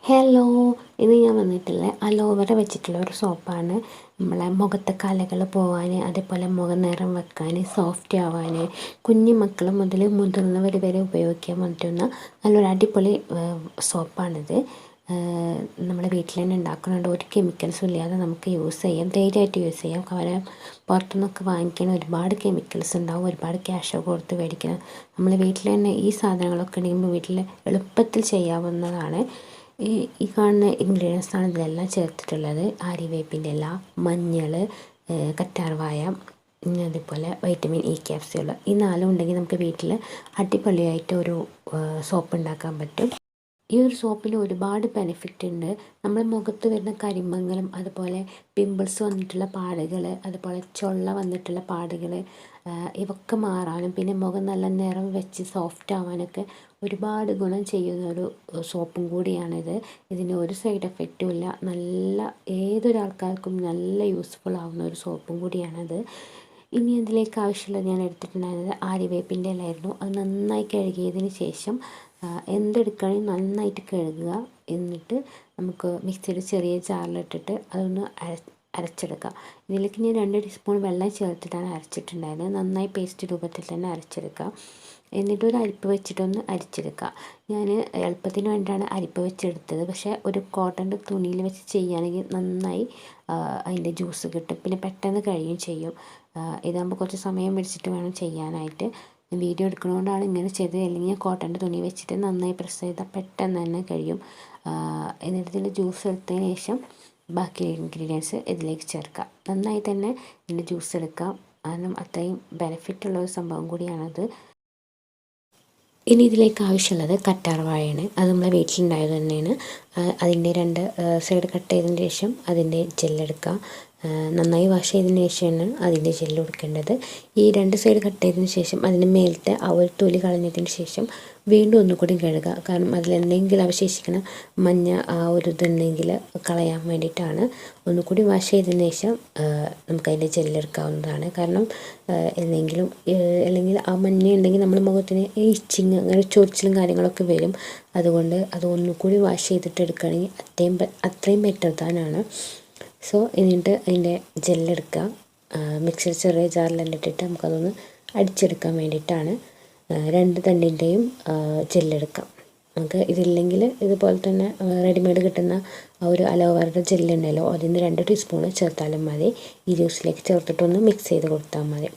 Hello, ഇന്ന് ഞാൻ വന്നിട്ടുള്ള അലോവേര വെച്ചിട്ടുള്ള ഒരു സോപ്പാണ്. നമ്മളെ മുഖത്തെ കലകൾ പോവാൻ, അതേപോലെ മുഖം നിറം വെക്കാൻ, സോഫ്റ്റ് ആവാൻ, കുഞ്ഞു മക്കൾ മുതൽ മുതിർന്നവർ വരെ ഉപയോഗിക്കാൻ പറ്റുന്ന നല്ലൊരു അടിപൊളി സോപ്പാണിത്. നമ്മുടെ വീട്ടിൽ തന്നെ ഉണ്ടാക്കുന്നുണ്ട്. ഒരു കെമിക്കൽസും ഇല്ലാതെ നമുക്ക് യൂസ് ചെയ്യാം, ധൈര്യമായിട്ട് യൂസ് ചെയ്യാം. കാരണം പുറത്തുനിന്നൊക്കെ വാങ്ങിക്കാൻ ഒരുപാട് കെമിക്കൽസ് ഉണ്ടാവും, ഒരുപാട് ക്യാഷൊക്കെ കൊടുത്ത് മേടിക്കണം. നമ്മൾ വീട്ടിൽ തന്നെ ഈ സാധനങ്ങളൊക്കെ ഉണ്ടെങ്കിൽ വീട്ടിൽ എളുപ്പത്തിൽ ചെയ്യാവുന്നതാണ്. ഈ കാണുന്ന ഇൻഗ്രീഡിയൻസാണ് ഇതിലെല്ലാം ചേർത്തിട്ടുള്ളത്. ആര്യവേപ്പിൻ്റെ ഇല, മഞ്ഞൾ, കറ്റാർവാഴ, അതേപോലെ വൈറ്റമിൻ ഇ ക്യാപ്സ്യൂൾ. ഈ നാലും ഉണ്ടെങ്കിൽ നമുക്ക് വീട്ടിൽ അടിപൊളിയായിട്ട് ഒരു സോപ്പ് ഉണ്ടാക്കാൻ പറ്റും. ഈ ഒരു സോപ്പിന് ഒരുപാട് ബെനിഫിറ്റ് ഉണ്ട്. നമ്മുടെ മുഖത്ത് വരുന്ന കരിമങ്ങലും, അതുപോലെ പിമ്പിൾസ് വന്നിട്ടുള്ള പാടുകൾ, അതുപോലെ ചൊള്ള വന്നിട്ടുള്ള പാടുകൾ, ഇവയൊക്കെ മാറാനും പിന്നെ മുഖം നല്ല നിറം വെച്ച് സോഫ്റ്റ് ആവാനൊക്കെ ഒരുപാട് ഗുണം ചെയ്യുന്ന ഒരു സോപ്പും കൂടിയാണിത്. ഇതിന് ഒരു സൈഡ് എഫക്റ്റും ഇല്ല. നല്ല ഏതൊരാൾക്കാർക്കും നല്ല യൂസ്ഫുൾ ആവുന്ന ഒരു സോപ്പും കൂടിയാണിത്. ഇനി ഇതിലേക്ക് ആവശ്യമുള്ളത് ഞാൻ എടുത്തിട്ടുണ്ടായിരുന്നത് ആര്യവേപ്പിൻ്റെ ഇലയായിരുന്നു. അത് നന്നായി കഴുകിയതിന് ശേഷം എന്തെടുക്കുകയാണെങ്കിൽ നന്നായിട്ട് കഴുകുക. എന്നിട്ട് നമുക്ക് മിക്സിയുടെ ചെറിയ ജാറിലിട്ടിട്ട് അതൊന്ന് അരച്ചെടുക്കുക. ഇതിലേക്ക് ഞാൻ 2 ടീസ്പൂൺ വെള്ളം ചേർത്തിട്ടാണ് അരച്ചിട്ടുണ്ടായിരുന്നത്. നന്നായി പേസ്റ്റ് രൂപത്തിൽ തന്നെ അരച്ചെടുക്കുക. എന്നിട്ട് ഒരു അരിപ്പ് വെച്ചിട്ടൊന്ന് അരിച്ചെടുക്കുക. ഞാൻ എളുപ്പത്തിന് വേണ്ടിയിട്ടാണ് അരിപ്പ് വെച്ചെടുത്തത്. പക്ഷേ ഒരു കോട്ടൻ്റെ തുണിയിൽ വെച്ച് ചെയ്യുകയാണെങ്കിൽ നന്നായി അതിൻ്റെ ജ്യൂസ് കിട്ടും, പിന്നെ പെട്ടെന്ന് കഴിയുകയും ചെയ്യും. ഇതാകുമ്പോൾ കുറച്ച് സമയം പിടിച്ചിട്ട് വേണം ചെയ്യാനായിട്ട്. വീഡിയോ എടുക്കുന്നതുകൊണ്ടാണ് ഇങ്ങനെ ചെയ്തത്. അല്ലെങ്കിൽ കോട്ടൻ്റെ തുണി വെച്ചിട്ട് നന്നായി പ്രസ് ചെയ്താൽ പെട്ടെന്ന് തന്നെ കഴിയും. എന്നിട്ട് ഇതിൻ്റെ ജ്യൂസ് എടുത്തതിന് ശേഷം ബാക്കി ഇൻഗ്രീഡിയൻസ് ഇതിലേക്ക് ചേർക്കാം. നന്നായി തന്നെ ഇതിൻ്റെ ജ്യൂസ് എടുക്കാം, കാരണം അത്രയും ബെനിഫിറ്റുള്ള ഒരു സംഭവം കൂടിയാണത്. ഇനി ഇതിലേക്ക് ആവശ്യമുള്ളത് കറ്റാർവാഴയാണ്. അത് നമ്മളെ വീട്ടിലുണ്ടായത് തന്നെയാണ്. അതിൻ്റെ 2 സൈഡ് കട്ട് ചെയ്തതിന് ശേഷം അതിൻ്റെ ജെല്ലെടുക്കുക. നന്നായി വാഷ് ചെയ്തതിന് ശേഷമാണ് അതിൻ്റെ ജെല്ല് കൊടുക്കേണ്ടത്. ഈ 2 സൈഡ് കട്ട് ചെയ്തതിന് ശേഷം അതിൻ്റെ മേലത്തെ ആ ഒരു തൊലി കളഞ്ഞതിന് ശേഷം വീണ്ടും ഒന്നുകൂടി കഴുകുക. കാരണം അതിലെന്തെങ്കിലും അവശേഷിക്കുന്ന മഞ്ഞ ആ ഒരു ഇതുണ്ടെങ്കിൽ കളയാൻ വേണ്ടിയിട്ടാണ്. ഒന്നുകൂടി വാഷ് ചെയ്തതിന് ശേഷം നമുക്കതിൻ്റെ ജെല്ലെടുക്കാവുന്നതാണ്. കാരണം എന്തെങ്കിലും അല്ലെങ്കിൽ ആ മഞ്ഞ ഉണ്ടെങ്കിൽ നമ്മുടെ മുഖത്തിന് ഇച്ചിങ് അങ്ങനെ ചൊറിച്ചിലും കാര്യങ്ങളൊക്കെ വരും. അതുകൊണ്ട് അത് ഒന്നുകൂടി വാഷ് ചെയ്തിട്ട് എടുക്കുകയാണെങ്കിൽ അത്രയും ബെറ്റർ താനാണ്. സോ എന്നിട്ട് അതിൻ്റെ ജെല്ലെടുക്കുക. മിക്സിയുടെ ചെറിയ ജാറിലെല്ലാം ഇട്ടിട്ട് നമുക്കതൊന്ന് അടിച്ചെടുക്കാൻ വേണ്ടിയിട്ടാണ്. 2 തണ്ടിൻ്റെയും ജെല്ലെടുക്കാം. നമുക്ക് ഇതില്ലെങ്കിൽ ഇതുപോലെ തന്നെ റെഡിമെയ്ഡ് കിട്ടുന്ന ആ ഒരു അലോവേറയുടെ ജെല്ലുണ്ടല്ലോ, അതിന് 2 ടീസ്പൂൺ ചേർത്താലും മതി. ഈ ജ്യൂസിലേക്ക് ചേർത്തിട്ടൊന്ന് മിക്സ് ചെയ്ത് കൊടുത്താൽ മതി.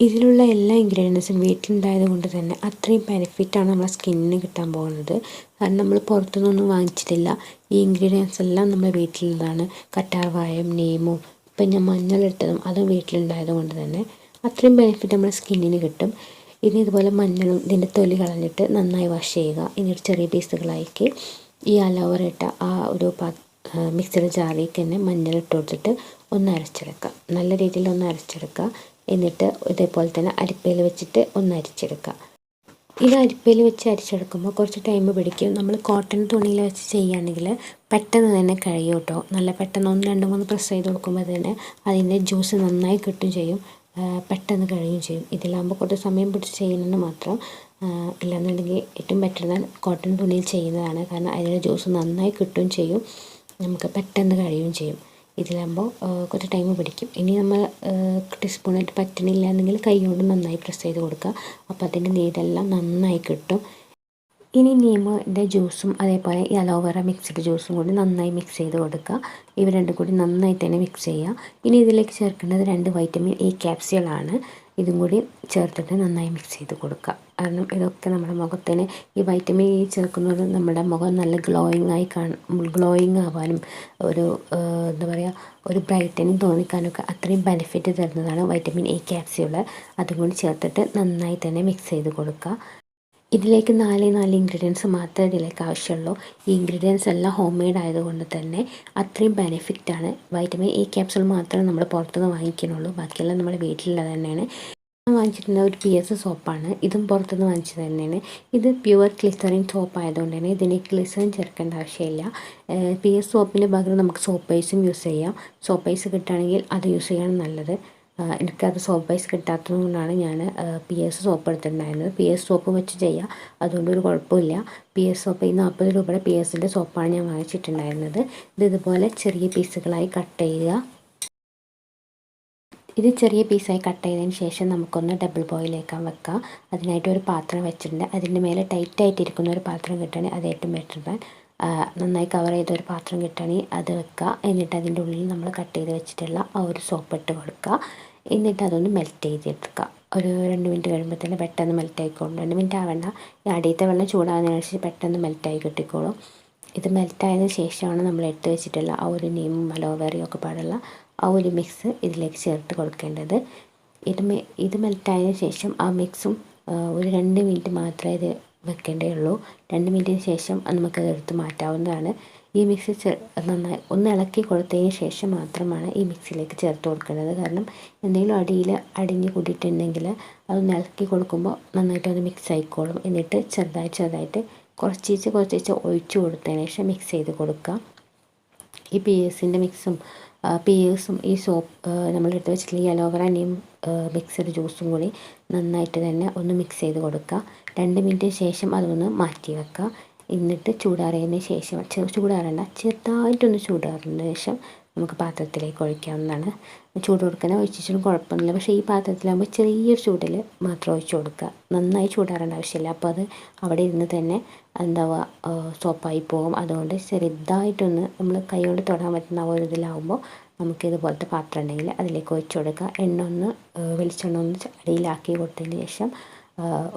ഇതിലുള്ള എല്ലാ ഇൻഗ്രീഡിയൻസും വീട്ടിലുണ്ടായത് കൊണ്ട് തന്നെ അത്രയും ബെനിഫിറ്റാണ് നമ്മുടെ സ്കിന്നിന് കിട്ടാൻ പോകുന്നത്. കാരണം നമ്മൾ പുറത്തുനിന്നൊന്നും വാങ്ങിച്ചിട്ടില്ല. ഈ ഇൻഗ്രീഡിയൻസ് എല്ലാം നമ്മുടെ വീട്ടിലുള്ളതാണ്. കറ്റാർവാഴയും നീമും ഇപ്പം ഞാൻ മഞ്ഞളിട്ടതും അതും വീട്ടിലുണ്ടായത് കൊണ്ട് തന്നെ അത്രയും ബെനിഫിറ്റ് നമ്മുടെ സ്കിന്നിന് കിട്ടും. ഇനി ഇതുപോലെ മഞ്ഞളും ഇതിൻ്റെ തൊലി കളഞ്ഞിട്ട് നന്നായി വാഷ് ചെയ്യുക. ഇനി ചെറിയ പീസുകളാക്കി ഈ അലോവേറ ഇട്ട ആ ഒരു മിക്സിയുടെ ജാറിലേക്ക് തന്നെ മഞ്ഞൾ ഇട്ട് കൊടുത്തിട്ട് ഒന്ന് അരച്ചെടുക്കുക. നല്ല രീതിയിൽ ഒന്ന് അരച്ചെടുക്കുക. എന്നിട്ട് ഇതേപോലെ തന്നെ അരിപ്പയിൽ വെച്ചിട്ട് ഒന്ന് അരിച്ചെടുക്കുക. ഇത് അരിപ്പയിൽ വെച്ച് അരിച്ചെടുക്കുമ്പോൾ കുറച്ച് ടൈം പിടിക്കും. നമ്മൾ കോട്ടൺ തുണിയിൽ വെച്ച് ചെയ്യുകയാണെങ്കിൽ പെട്ടെന്ന് തന്നെ കഴിയും കേട്ടോ. നല്ല പെട്ടെന്ന് 1-2-3 പ്രസ് ചെയ്ത് കൊടുക്കുമ്പോൾ തന്നെ അതിൻ്റെ ജ്യൂസ് നന്നായി കിട്ടും ചെയ്യും, പെട്ടെന്ന് കഴിയുകയും ചെയ്യും. ഇതിലാകുമ്പോൾ കുറച്ച് സമയം പിടിച്ച് ചെയ്യുന്നത് മാത്രം. ഇല്ലാന്നുണ്ടെങ്കിൽ ഏറ്റവും ബെറ്റർ കോട്ടൺ തുണിയിൽ ചെയ്യുന്നതാണ്. കാരണം അതിൻ്റെ ജ്യൂസ് നന്നായി കിട്ടുകയും ചെയ്യും, നമുക്ക് പെട്ടെന്ന് കഴിയുകയും ചെയ്യും. ഇതിലാകുമ്പോൾ കുറച്ച് ടൈം പിടിക്കും. ഇനി നമ്മൾ ടീസ്പൂണായിട്ട് പറ്റണില്ല എന്നെങ്കിൽ കൈ കൊണ്ട് നന്നായി പ്രസ് ചെയ്ത് കൊടുക്കുക. അപ്പോൾ അതിൻ്റെ നീരെല്ലാം നന്നായി കിട്ടും. ഇനി നീമിൻ്റെ ജ്യൂസും അതേപോലെ ഈ അലോവേറ മിക്സ്ഡ് ജ്യൂസും കൂടി നന്നായി മിക്സ് ചെയ്ത് കൊടുക്കുക. ഇവ രണ്ടും കൂടി നന്നായി തന്നെ മിക്സ് ചെയ്യുക. ഇനി ഇതിലേക്ക് ചേർക്കേണ്ടത് 2 വൈറ്റമിൻ ഇ ക്യാപ്സ്യൂളാണ്. ഇതും കൂടി ചേർത്തിട്ട് നന്നായി മിക്സ് ചെയ്ത് കൊടുക്കുക. കാരണം ഇതൊക്കെ നമ്മുടെ മുഖത്തിന് ഈ വൈറ്റമിൻ ഇ ചേർക്കുന്നത് നമ്മുടെ മുഖം നല്ല ഗ്ലോയിങ് ആവാനും ഒരു എന്താ പറയുക ഒരു ബ്രൈറ്റനിങ് തോന്നിക്കാനൊക്കെ അത്രയും ബെനിഫിറ്റ് തരുന്നതാണ് വൈറ്റമിൻ ഇ ക്യാപ്സ്യൂൾ. അതുകൊണ്ട് ചേർത്തിട്ട് നന്നായി തന്നെ മിക്സ് ചെയ്ത് കൊടുക്കുക. ഇതിലേക്ക് 4 ഇൻഗ്രീഡിയൻസ് മാത്രമേ ഇതിലേക്ക് ആവശ്യമുള്ളൂ. ഈ ഇൻഗ്രീഡിയൻസ് എല്ലാം ഹോം മെയ്ഡ് ആയതുകൊണ്ട് തന്നെ അത്രയും ബെനിഫിറ്റാണ്. വൈറ്റമിൻ ഇ ക്യാപ്സ്യൂൾ മാത്രമേ നമ്മൾ പുറത്തുനിന്ന് വാങ്ങിക്കുന്നുള്ളൂ, ബാക്കിയെല്ലാം നമ്മുടെ വീട്ടിലുള്ളത് തന്നെയാണ്. ഞാൻ വാങ്ങിച്ചിട്ടുള്ള ഒരു PS സോപ്പാണ്. ഇതും പുറത്തുനിന്ന് വാങ്ങിച്ചത് തന്നെയാണ്. ഇത് പ്യുവർ ഗ്ലിസറിൻ സോപ്പ് ആയതുകൊണ്ട് തന്നെ ഇതിന് ഗ്ലിസറിൻ ചേർക്കേണ്ട ആവശ്യമില്ല. PS സോപ്പിന് പകരം നമുക്ക് സോപ്പ് ഐസും യൂസ് ചെയ്യാം. സോപ്പ് ഐസ് കിട്ടുകയാണെങ്കിൽ അത് യൂസ് ചെയ്യാണ് നല്ലത്. എനിക്കത് സോപ്പ് ബേസ് കിട്ടാത്തത് കൊണ്ടാണ് ഞാൻ PS സോപ്പ് എടുത്തിട്ടുണ്ടായിരുന്നത്. PS സോപ്പ് വെച്ച് ചെയ്യാം, അതുകൊണ്ടൊരു കുഴപ്പമില്ല. PS സോപ്പ് ഈ 40 രൂപയുടെ PSൻ്റെ സോപ്പാണ് ഞാൻ വാങ്ങിച്ചിട്ടുണ്ടായിരുന്നത്. ഇതുപോലെ ചെറിയ പീസുകളായി കട്ട് ചെയ്യുക. ഇത് ചെറിയ പീസായി കട്ട് ചെയ്തതിന് ശേഷം നമുക്കൊന്ന് ഡബിൾ ബോയിലേക്കാൻ വെക്കാം. അതിനായിട്ട് ഒരു പാത്രം വെച്ചിട്ടുണ്ട്. അതിൻ്റെ മേലെ ടൈറ്റായിട്ടിരിക്കുന്ന ഒരു പാത്രം കിട്ടുകയാണെങ്കിൽ അത് ഏറ്റവും ബെറ്റർ. നന്നായി കവർ ചെയ്ത ഒരു പാത്രം കിട്ടുകയാണെങ്കിൽ അത് വെക്കുക. എന്നിട്ട് അതിൻ്റെ ഉള്ളിൽ നമ്മൾ കട്ട് ചെയ്ത് വെച്ചിട്ടുള്ള ആ ഒരു സോപ്പ് ഇട്ട് കൊടുക്കുക. എന്നിട്ട് അതൊന്ന് മെൽറ്റ് ചെയ്തെടുക്കുക. ഒരു 2 മിനിറ്റ് കഴിയുമ്പോഴത്തേന് പെട്ടെന്ന് മെൽറ്റ് ആയിക്കോളും. 2 മിനിറ്റ് ആവേണ്ട, ഈ അടിയത്തെ വെള്ളം ചൂടാകുന്നതിനനുസരിച്ച് പെട്ടെന്ന് മെൽറ്റായി കിട്ടിക്കോളും. ഇത് മെൽറ്റായതിന് ശേഷമാണ് നമ്മൾ എടുത്ത് വെച്ചിട്ടുള്ള ആ ഒരു നീമും അലോവേറയും ഒക്കെ പാടുള്ള ആ ഒരു മിക്സ് ഇതിലേക്ക് ചേർത്ത് കൊടുക്കേണ്ടത്. ഇത് മെൽറ്റായതിന് ശേഷം ആ മിക്സും ഒരു 2 മിനിറ്റ് മാത്രമേ ഇത് വെക്കേണ്ടതുള്ളൂ. 2 മിനിറ്റിന് ശേഷം നമുക്കത് എടുത്ത് മാറ്റാവുന്നതാണ്. ഈ മിക്സ് നന്നായി ഒന്ന് ഇളക്കി കൊടുത്തതിന് ശേഷം മാത്രമാണ് ഈ മിക്സിയിലേക്ക് ചേർത്ത് കൊടുക്കേണ്ടത്. കാരണം എന്തെങ്കിലും അടിയിൽ അടിഞ്ഞ് കൂടിയിട്ടുണ്ടെങ്കിൽ അതൊന്ന് ഇളക്കി കൊടുക്കുമ്പോൾ നന്നായിട്ട് അത് മിക്സ് ആയിക്കോളും. എന്നിട്ട് ചെറുതായിട്ട് കുറച്ചീച്ച് ഒഴിച്ചു കൊടുത്തതിന് ശേഷം മിക്സ് ചെയ്ത് കൊടുക്കുക. ഈ PSൻ്റെ മിക്സും PSും ഈ സോപ്പ് നമ്മളെടുത്ത് വെച്ചിട്ടുള്ള ഈ അലോവേറ നീം മിക്സഡ് ജ്യൂസും കൂടി നന്നായിട്ട് തന്നെ ഒന്ന് മിക്സ് ചെയ്ത് കൊടുക്കുക. 2 മിനിറ്റിന് ശേഷം അതൊന്ന് മാറ്റി വെക്കുക. എന്നിട്ട് ചൂടാറിയതിന് ശേഷം ചൂടാറേണ്ട, ചെറുതായിട്ടൊന്ന് ചൂടാറിയതിന് ശേഷം നമുക്ക് പാത്രത്തിലേക്ക് ഒഴിക്കാവുന്നതാണ്. ചൂട് കൊടുക്കാൻ ഒഴിച്ചിട്ടും കുഴപ്പമൊന്നുമില്ല. പക്ഷേ ഈ പാത്രത്തിലാകുമ്പോൾ ചെറിയൊരു ചൂടിൽ മാത്രം ഒഴിച്ച് കൊടുക്കുക. നന്നായി ചൂടാറേണ്ട ആവശ്യമില്ല. അപ്പോൾ അത് അവിടെ ഇരുന്ന് തന്നെ സോപ്പായി പോകും. അതുകൊണ്ട് ചെറുതായിട്ടൊന്ന് നമ്മൾ കൈ കൊണ്ട് തൊടാൻ പറ്റുന്ന ഒരു ഇതിലാവുമ്പോൾ നമുക്ക് ഇതുപോലത്തെ പാത്രം ഉണ്ടെങ്കിൽ അതിലേക്ക് ഒഴിച്ച് കൊടുക്കുക. വെളിച്ചെണ്ണ ഒന്ന് അടിയിലാക്കി കൊടുത്തതിന് ശേഷം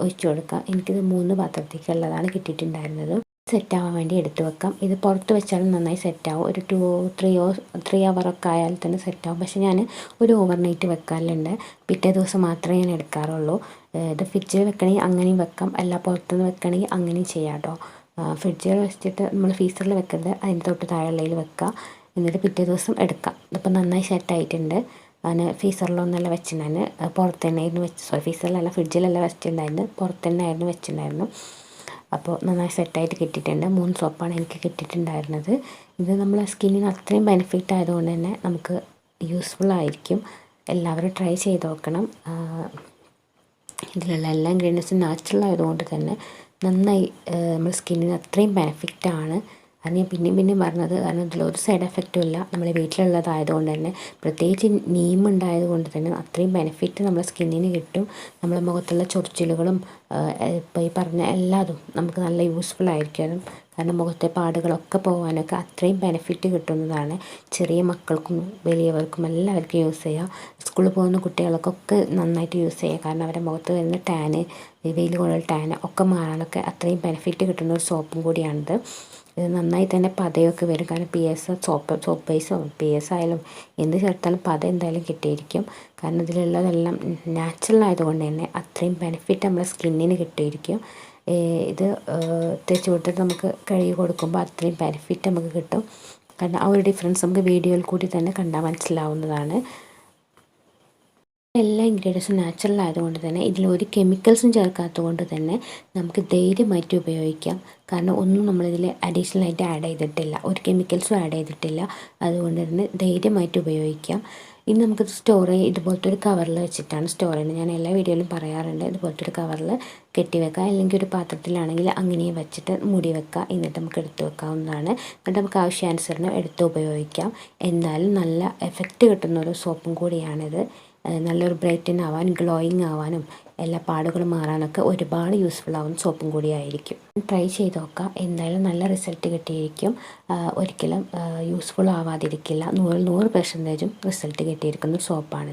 ഒഴിച്ച് കൊടുക്കുക. എനിക്കിത് 3 പാത്രത്തേക്കുള്ളതാണ് കിട്ടിയിട്ടുണ്ടായിരുന്നത്. സെറ്റാവാൻ വേണ്ടി എടുത്ത് വെക്കാം. ഇത് പുറത്ത് വെച്ചാലും നന്നായി സെറ്റാവും. ഒരു 3 ഹവറൊക്കെ ആയാൽ തന്നെ സെറ്റാവും. പക്ഷേ ഞാൻ ഒരു ഓവർനൈറ്റ് വെക്കാറുണ്ട്. പിറ്റേ ദിവസം മാത്രമേ ഞാൻ എടുക്കാറുള്ളൂ. ഇത് ഫ്രിഡ്ജിൽ വെക്കണമെങ്കിൽ അങ്ങനെയും വെക്കാം, അല്ല പുറത്തുനിന്ന് വെക്കണമെങ്കിൽ അങ്ങനെയും ചെയ്യാം കേട്ടോ. ഫ്രിഡ്ജിൽ വെച്ചിട്ട് നമ്മൾ ഫ്രീസറിൽ വെക്കരുത്, അതിൻ്റെ തൊട്ട് താഴെയുള്ളതിൽ വെക്കുക. എന്നിട്ട് പിറ്റേ ദിവസം എടുക്കാം. ഇതിപ്പോൾ നന്നായി സെറ്റായിട്ടുണ്ട്. ഞാൻ ഫ്രീസറിലൊന്നല്ല വെച്ചിട്ടുണ്ടായിരുന്നു, പുറത്ത് തന്നെയായിരുന്നു ഫ്രീസറിലല്ല ഫ്രിഡ്ജിലല്ല വെച്ചിട്ടുണ്ടായിരുന്നു, പുറത്ത് തന്നെയായിരുന്നു വെച്ചിട്ടുണ്ടായിരുന്നു. അപ്പോൾ നന്നായി സെറ്റായിട്ട് കിട്ടിയിട്ടുണ്ട്. 3 സോപ്പാണ് എനിക്ക് കിട്ടിയിട്ടുണ്ടായിരുന്നത്. ഇത് നമ്മളെ സ്കിന്നിന് അത്രയും ബെനിഫിറ്റ് ആയതുകൊണ്ട് തന്നെ നമുക്ക് യൂസ്ഫുൾ ആയിരിക്കും. എല്ലാവരും ട്രൈ ചെയ്ത് നോക്കണം. ഇതിലുള്ള എല്ലാ ഇൻഗ്രീഡിയൻസും നാച്ചുറൽ ആയതുകൊണ്ട് തന്നെ നന്നായി നമ്മുടെ സ്കിന്നിന് അത്രയും ബെനിഫിറ്റാണ്. അത് ഞാൻ പിന്നെയും പറഞ്ഞത്. കാരണം ഇതിലൊരു സൈഡ് എഫക്റ്റും ഇല്ല. നമ്മുടെ വീട്ടിലുള്ളതായതുകൊണ്ട് തന്നെ, പ്രത്യേകിച്ച് നീം ഉണ്ടായതുകൊണ്ട് തന്നെ അത്രയും ബെനിഫിറ്റ് നമ്മുടെ സ്കിന്നിന് കിട്ടും. നമ്മുടെ മുഖത്തുള്ള ചൊറിച്ചിലുകളും ഇപ്പോൾ ഈ പറഞ്ഞ എല്ലാതും നമുക്ക് നല്ല യൂസ്ഫുൾ ആയിരിക്കും. കാരണം മുഖത്തെ പാടുകളൊക്കെ പോകാനൊക്കെ അത്രയും ബെനിഫിറ്റ് കിട്ടുന്നതാണ്. ചെറിയ മക്കൾക്കും വലിയവർക്കും എല്ലാവർക്കും യൂസ് ചെയ്യാം. സ്കൂളിൽ പോകുന്ന കുട്ടികൾക്കൊക്കെ നന്നായിട്ട് യൂസ് ചെയ്യാം. കാരണം അവരുടെ മുഖത്ത് വരുന്ന ടാന്, വെയിൽ കൊണ്ടുള്ള ടാന് ഒക്കെ മാറാനൊക്കെ അത്രയും ബെനിഫിറ്റ് കിട്ടുന്ന ഒരു സോപ്പും കൂടിയാണിത്. ഇത് നന്നായി തന്നെ പതയൊക്കെ വരും. കാരണം സോപ്പ് ബേസോ PS ആയാലും എന്ത് ചേർത്താലും പത എന്തായാലും കിട്ടിയിരിക്കും. കാരണം ഇതിലുള്ളതെല്ലാം നാച്ചുറൽ ആയതുകൊണ്ട് തന്നെ അത്രയും ബെനിഫിറ്റ് നമ്മുടെ സ്കിന്നിന് കിട്ടിയിരിക്കും. ഇത് തേച്ച് കൊടുത്തിട്ട് നമുക്ക് കഴുകി കൊടുക്കുമ്പോൾ അത്രയും ബെനിഫിറ്റ് നമുക്ക് കിട്ടും. കാരണം ആ ഒരു ഡിഫറൻസ് നമുക്ക് വീഡിയോയിൽ കൂടി തന്നെ കണ്ടാൽ മനസ്സിലാവുന്നതാണ്. എല്ലാ ഇൻഗ്രീഡിയൻസും നാച്ചുറൽ ആയതുകൊണ്ട് തന്നെ ഇതിലൊരു കെമിക്കൽസും ചേർക്കാത്തത് കൊണ്ട് തന്നെ നമുക്ക് ധൈര്യമായിട്ട് ഉപയോഗിക്കാം. കാരണം ഒന്നും നമ്മളിതിൽ അഡീഷണലായിട്ട് ആഡ് ചെയ്തിട്ടില്ല, ഒരു കെമിക്കൽസും ആഡ് ചെയ്തിട്ടില്ല. അതുകൊണ്ട് തന്നെ ധൈര്യമായിട്ട് ഉപയോഗിക്കാം. ഇനി നമുക്ക് സ്റ്റോർ ചെയ്യാം. ഇതുപോലത്തെ ഒരു കവറിൽ വെച്ചിട്ടാണ് സ്റ്റോർ ചെയ്യുന്നത്. ഞാൻ എല്ലാ വീഡിയോയിലും പറയാറുണ്ട്, ഇതുപോലത്തെ ഒരു കവറിൽ കെട്ടി വെക്കുക. അല്ലെങ്കിൽ ഒരു പാത്രത്തിലാണെങ്കിൽ അങ്ങനെയും വെച്ചിട്ട് മൂടി വെക്കുക. എന്നിട്ട് നമുക്ക് എടുത്ത് വെക്കാവുന്നതാണ്. എന്നിട്ട് നമുക്ക് ആവശ്യാനുസരണം എടുത്ത് ഉപയോഗിക്കാം. എന്തായാലും നല്ല എഫക്റ്റ് കിട്ടുന്ന ഒരു സോപ്പും കൂടിയാണിത്. നല്ലൊരു ബ്രൈറ്റൻ ആവാൻ, ഗ്ലോയിങ് ആവാനും എല്ലാ പാടുകളും മാറാനൊക്കെ ഒരുപാട് യൂസ്ഫുൾ ആവുന്ന സോപ്പും കൂടിയായിരിക്കും. ട്രൈ ചെയ്ത് നോക്കാം. എന്തായാലും നല്ല റിസൾട്ട് കിട്ടിയിരിക്കും. ഒരിക്കലും യൂസ്ഫുൾ ആവാതിരിക്കില്ല. 100% റിസൾട്ട് കിട്ടിയിരിക്കുന്ന സോപ്പാണ്.